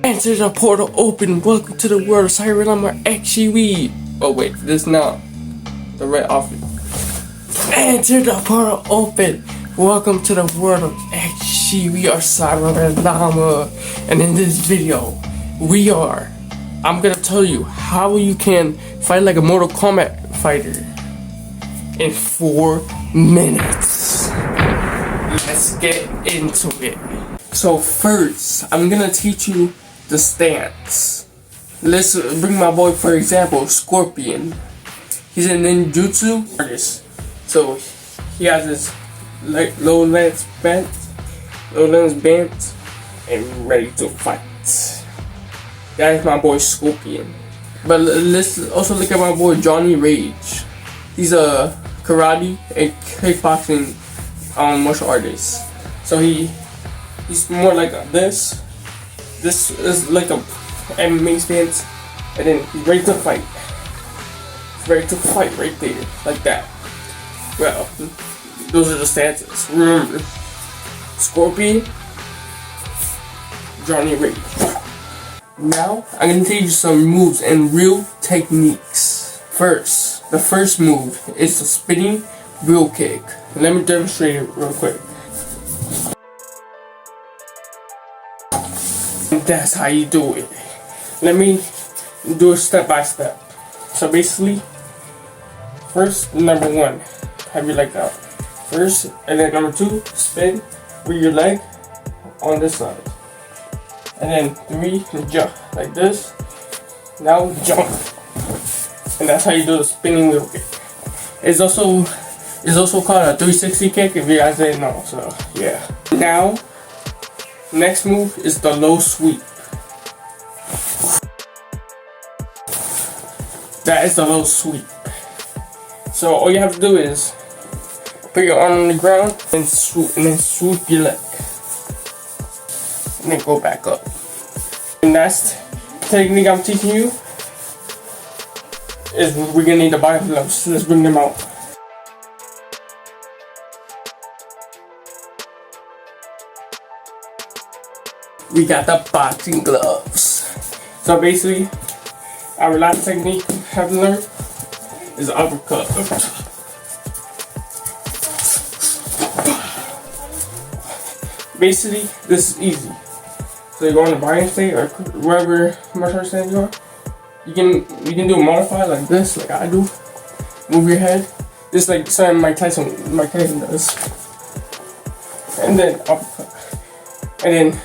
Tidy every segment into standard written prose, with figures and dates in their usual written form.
Enter the portal open. Welcome to the world of CyberRedLama XJW. Oh wait, this not the right outfit. Enter the portal open. Welcome to the world of XJW or CyberRedLama. And in this video, I'm gonna tell you how you can fight like a Mortal Kombat fighter in 4 minutes. Let's get into it. So first, I'm gonna teach you the stance. Let's bring my boy, for example, Scorpion. He's a ninjutsu artist, so he has this like low lens bent, and ready to fight. That is my boy Scorpion. But let's also look at my boy Johnny Rage. He's a karate and kickboxing martial artist. So he's more like this. This is like a MMA stance, and then he's ready to fight. He's ready to fight right there, like that. Well, those are the stances. Remember, Scorpion, Johnny Rage. Now, I'm gonna teach you some moves and real techniques. First, the first move is the spinning wheel kick. Let me demonstrate it real quick. And that's how you do it. Let me do it step by step. So basically, first, number 1, have your leg out. First, and then number 2, spin with your leg on this side. And then 3, jump like this. Now jump. And that's how you do the spinning wheel kick. It's also called a 360 kick if you guys didn't know. So yeah. Now, next move is the low sweep. That is the low sweep. So all you have to do is put your arm on the ground and swoop your leg. And then go back up. And that's the technique I'm teaching you. Is we're gonna need the boxing gloves. Let's bring them out. We got the boxing gloves. So basically, our last technique we have to learn is the uppercut. Basically, this is easy. So you go on the boxing state or wherever martial arts stand you are. You can do a modified like this, like I do. Move your head, just like something Mike Tyson does. And then uppercut. And then,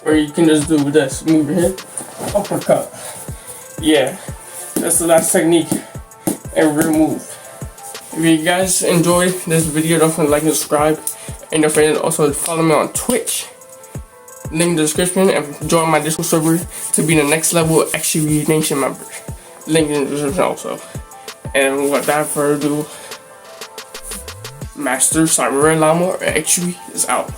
or you can just do this, move your head, uppercut. Yeah, that's the last technique and real move. If you guys enjoyed this video, don't forget to like and subscribe. And don't forget to also follow me on Twitch. Link in the description, and join my Discord server to be the next level XJW Nation member. Link in the description also. And without further ado, Master CyberRedLama or XJW is out.